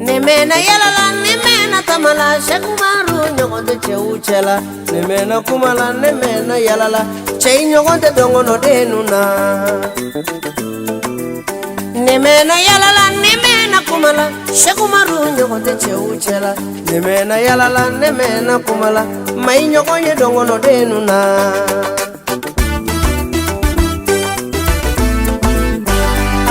Nemena yalala nemena tamala shakumaru nyogonde cheuchela nemena kumala nemena yalala chei nyogonde dongono denuna nemena yalala nemena kumala shakumaru nyogonde cheuchela nemena yalala nemena kumala mai nyogonye dongono denuna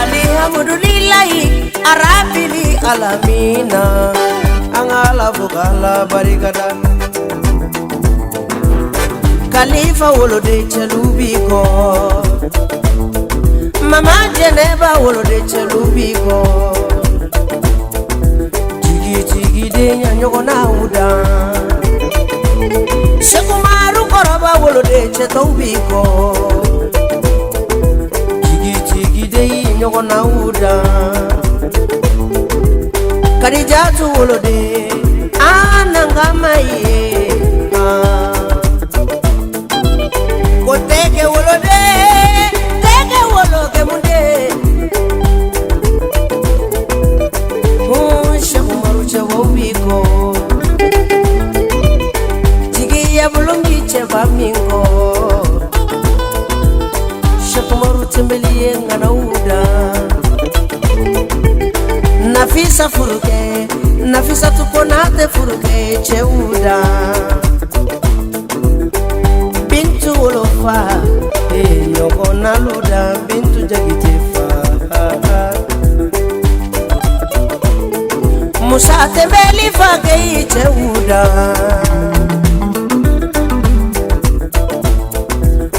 alhamdulillahi arabili alamina angala bugala barikada Khalifa wolode chelubiko Mama Jeneba wolode chelubiko Tigi de nyanyogona uda Sekumaru koroba wolode chetubiko Tigi de nyanyogona uda Karijatu wolode anangamaye Koteke wolode teke wologe munde Shakumaru chewobiko Jigi ya bulungi chevamingo Shakumaru tembeliye nganauda Nafisa furuke, Nafisa tukonate furuke cheuda Bintu olofa, nyogona luda bintu jagitefa Musa tembeli fage cheuda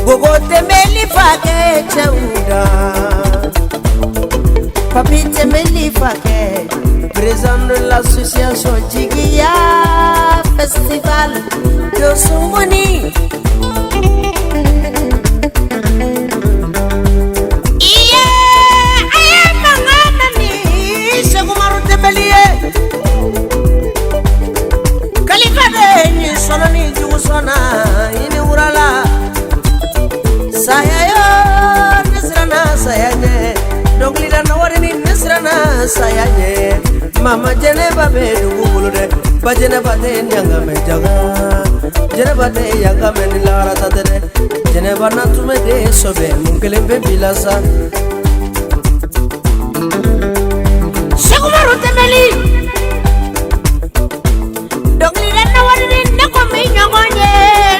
Gogo tembeli fage cheuda Papi Temeli Fake, président de l'association Jigia Festival de Songoni. Shakumaru Temeli Khalifa de Soloni Jugusona ini urala Sayayo Nisrana Sayane Donglida na warini nisrana sayanye Mama Jeneba be dugulude Ba Jeneba de nyanga me jaga Jeneba de yanga me nilara tatene Jeneba na tume de sobe Mungelembe bilasa Shakumaru Temeli Donglida na warini neko mi nyogonye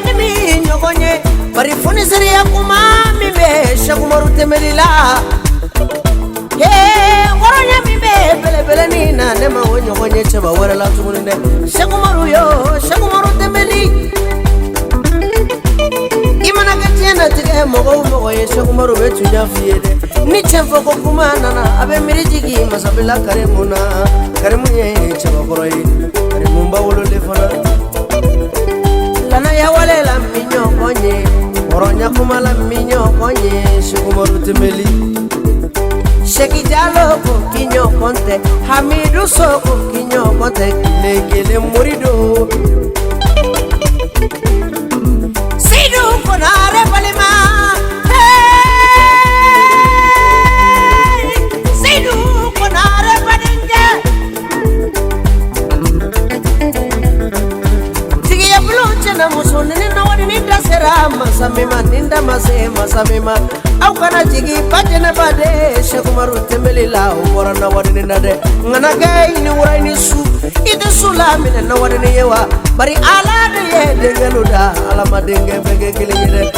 Nimi nyogonye Barifuni siri ya kumami me Shakumaru Temeli la Ngoronya mimbe bele bele nina nema wonyo konye cheba wala la tumunde Shakumaru yo Shakumaru Temeli Imana katiena tige mogo ye Shakumaru betu nyafiede ni chemfo kokumana na abe mirijigi masabila karemuna karemunye cheba koroi karemumba wolo lefona Lana ya wale la minyo konye Ngoronya kumala minyo konye Shakumaru Temeli Sheki Jalo kinyo konte Hamidu Soko kinyo konte Kile murido Sidu konare palima Hey Sidu konare palinja Tigi ya blunche na musuni Nina wadi ninda sera Masamima ninda masamima Au kana jigi pajene bade Shakumaru Temeli la ubora na wadini nade Ngana gai ni urai ni su Ide sula mine na wadini yewa Bari ala de ye denge luda Alama denge bege kili njide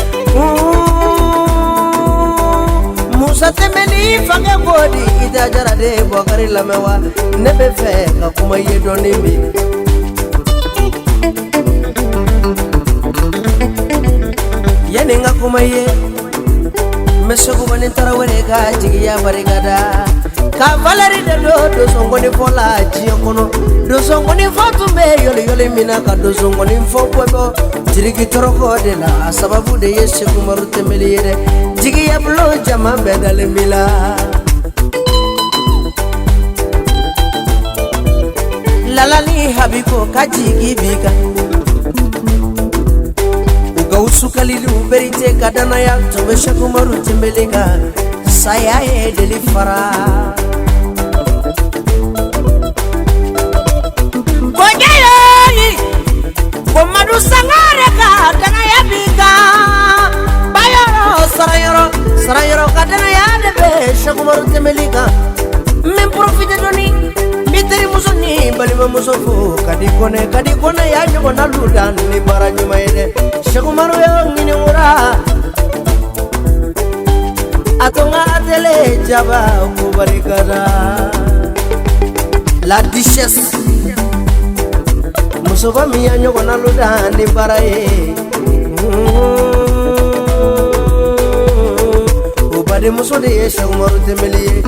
Musa Temeli fange godi Ide ajara de bokari lamewa Nebe fe kakuma ye donimi Yeni nga kuma ye Mesoko bani tarawere jigiya barigada Ka valeri de do songoni fola jiyokono Do songoni fotu me yoli mina ka do songoni fokwebo Jirigi toroko de la sababu de ye Shakumaru Temeli yere Jigiya bulo jama bedale mila Lalani habiko ka jigi bika Gausu kalili uberite kadana ya tobe Shakumaru Temeli ka saya e delifara musofu kadi kone ya nyona ludan ni baranyu maide Sheikh Umaru yo ngini ura atonga atele jaba kubarikada la duchesse musofa mi ya nyona ludan ni baraye ubade musode Sheikh Umaru temeli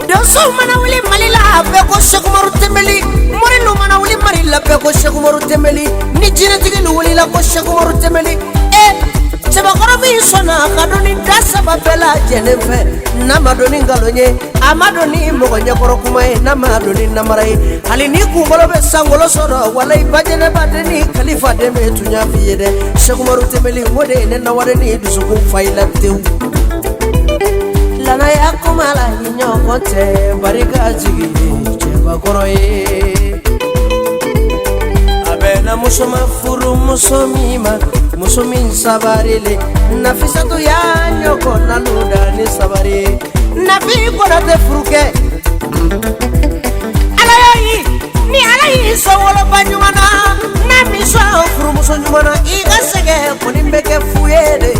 Doso mana wuli malila beko Sheikh Umaru temeli morilu mana wuli marila beko Sheikh Umaru temeli ni jina tigi wuli la ko Sheikh Umaru temeli Cheba korobi sona kadoni dasa babela jenefe namadoni ngalonye amadoni mogonya korokumae namadoni namarai halini kungolo be sangolo soro wala ibajene badeni khalifa deme tunya fiyede Sheikh Umaru temeli wode ne naware ni dusuku faila tew lana yakumala hinyokote barika jigi cheba koroye abena musoma furu musomima musomin sabarile nafisatu ya nyoko na luda ni sabari nafi kona te furuke alayi sawolo banyumana na miso furu muso nyumana iga sege konimbeke fuyede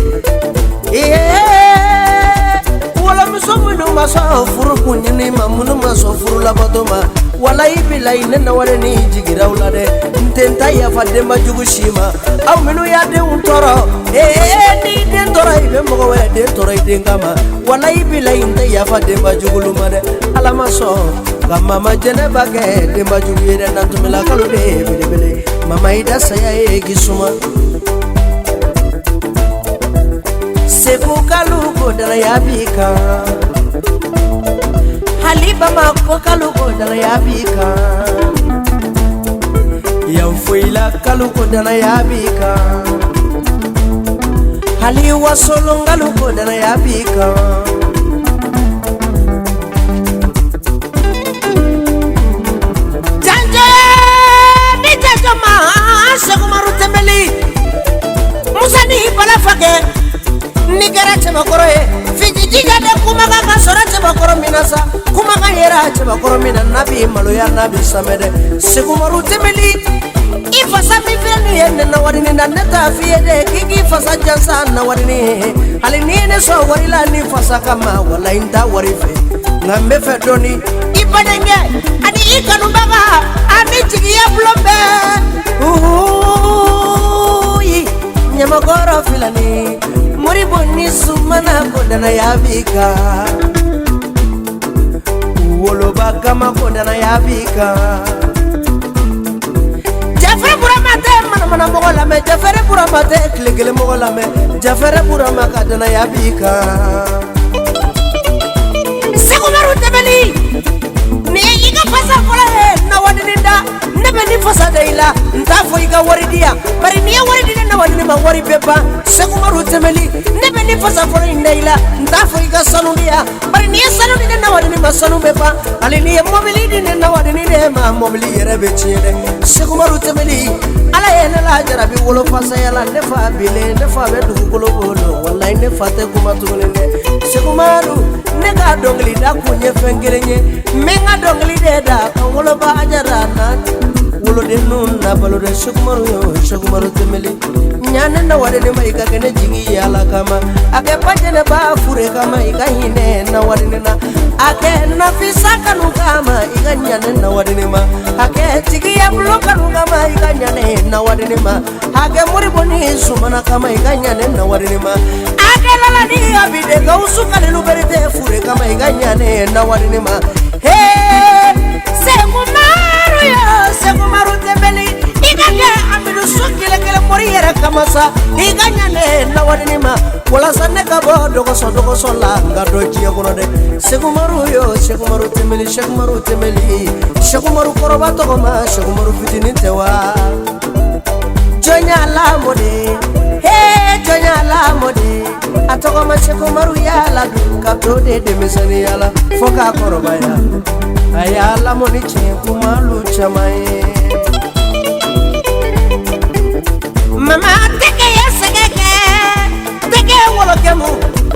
wala muso munu maso furu kunyini mamunu maso furu labadoma wala ibila inena wale ni jigira ulade ntenta ya fademba jugushima au minu ya de untoro ni de ndora ibe mogo wala de toro idengama wala ibila inte ya fademba jugulumade ala maso kama majene bage demba jugire nantumela kalude bele mama ida saya gisuma seku kaluko dala yabika Haliba mako kaluko dala yabika Yaufuila kaluko dala yabika Haliwa solo kaluko dala yabika Janje ni jajama Sheikh Umaru temeli Musani balafake Nigera chema koroye Fijijiga de kumaga kasora chema koro minasa Kumaga yera chema koro mina nabi maloya nabi samede Sheikh Umaru temeli Ifasa mifirenu yende na warini na neta fiyede Kiki ifasa jansa na warini Halinine so warila ni fasa kama wala inda warife Ngambe fedoni Ipadenge Adi ikanubaga Ami chigi ya blombe Nyama koro filani Muriboni sumana kodana yabika Woloba kama kodana yabika Jafere buramate mana mogolame Jafere buramate klikele mogolame Jafere burama kadana yabika Sheikh Umaru temeli Ni iga pasa kola na wadininda Nebe ni fasa deila Ntafo iga waridia Bari niya waridina na wadinima wari pepa Sheikh Umaru temeli Nebe ni fasa kola indaila Ntafo iga sanudia Bari niya sanudina na wadinima sanu pepa Ali niya mobili dine na wadinine ma mobili yerebe chile Sheikh Umaru temeli Ala yene la jarabi wolo fasa yala Nefa bile nefa bedu kulo bolo Wallahi nefa te kumatunine Sheikh Umaru Nega dongli da kunye fengerenye Menga dongli deda Kawolo ba ajarana Wolo de nun na balo de Sheikh Umaru yo Sheikh Umaru temeli Nyane na wade ni maika kene jigi yala kama Ake pajene ba fure kama Ika hine na wade nina Ake nafisa kanu kama Ika nyane na wade nima Ake jigi ya bulo kanu kama Ika nyane na wade nima Ake muriboni sumana kama Ika nyane na wade nima Ake lala ni abide Gausu kalilu berite fure kama Ika nyane na wade nima Hey Sheikh Umaru yo Sheikh Umaru temeli Ikake amidu sukile kele mori yere kamasa Ikanyane na wadinima Wala sanne kabo dogo so la Nga doji ya kono de Sheikh Umaru yo Sheikh Umaru temeli Sheikh Umaru temeli Sheikh Umaru koroba tokoma Sheikh Umaru fitini tewa Jonya la mode Hey jonya la mode Atokoma Sheikh Umaru ya la Kapto de mesani ya la Foka koroba ya Ayala moni chenku malu chamae Mama teke ya segeke Teke wolo kemu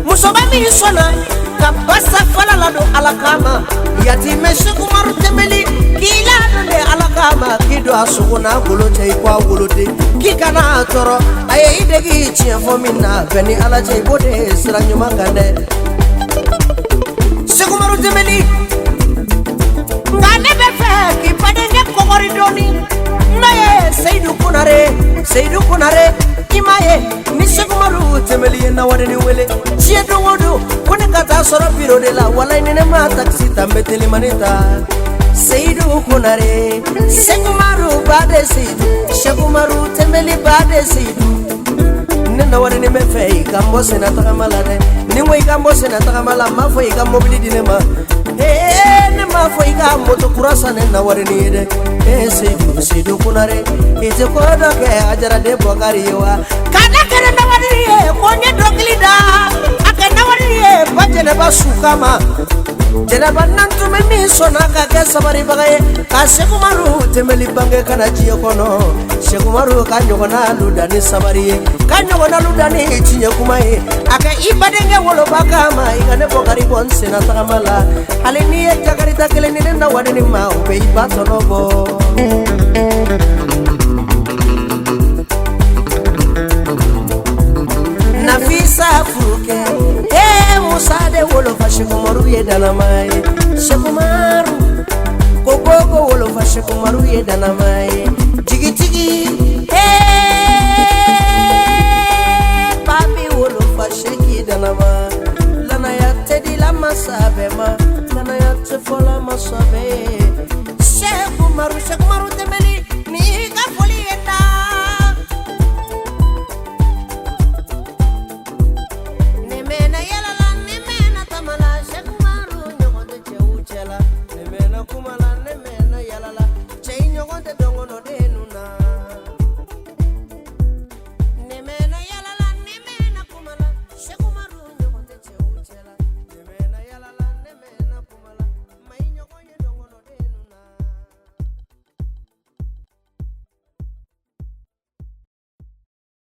Musoba mi sona Kabasa fala lado alakama Yati me Sheikh Umaru temeli a sugu n'a golo cɛ I ko a woloden k'i kana tɔɔrɔ a ye I degi tiɲɛ fɔ min na bɛn ni Ala cɛ I b'o de sira ɲuman kan dɛ Seku Umaru Tembeli nka ne bɛ fɛ k'i baden kɛ kɔgɔri dɔɔni n'a ye Seyidu Konare I m'a ye ni Seku Umaru Tembeli ye Nawarini wele diɲɛ don o don ko ne ka taa sɔrɔ biro de la walayi ni ne ma taxi ta n bɛ telimani ta Seyidu Konare Seku Umaru bade Seyidu Seku Umaru Tembeli bade Seyidu ne Nawarini bɛ fɛ I ka n bɔ senna tagama la dɛ ni n ko I ka n bɔ senna tagama la n m'a fɔ I ka mobili di ne ma ne m'a fɔ I ka moto kura san ne Nawarini ye dɛ Seyidu Konare I tɛ ko dɔ kɛ Ajara Bɔkari ye wa ka da kɛnɛ Nawarini ye ko n ye dɔnkili da a kɛ Nawarini ye ba Jɛnɛba su kama Jɛnɛba nantume min sɔnna ka kɛ sabaribaga ye ka Seku Umaru Tembeli bange kana diɲɛ kɔnɔ Seku Umaru ka ɲɔgɔnna luda ni sabari ye ka ɲɔgɔnna luda ni tiɲɛ kuma ye a kɛ I badenkɛ woloba kama I ka ne Bɔkari bɔ n senna tagama la hali n'i ye jakarita kelen ni ne Nawarini ma o bɛ I ba tɔnɔ bɔ Nafisa Furukɛ Musa de wolofa Seku Umaru ye danama ye Seku Umaru Kogo wolofa Seku Umaru ye danama ye Jigitigi Papi wolofa Seki danama Lanaya tedi la masabe ma Lanaya te fola masabe Seku Umaru Tembeli ni ka foli eta Nemena yalala nemena tamala Seku Umaru ɲɔgɔn tɛ cɛw cɛla Nemena kumala nemena yalala cɛ I ɲɔgɔn tɛ dɔngɔnɔ de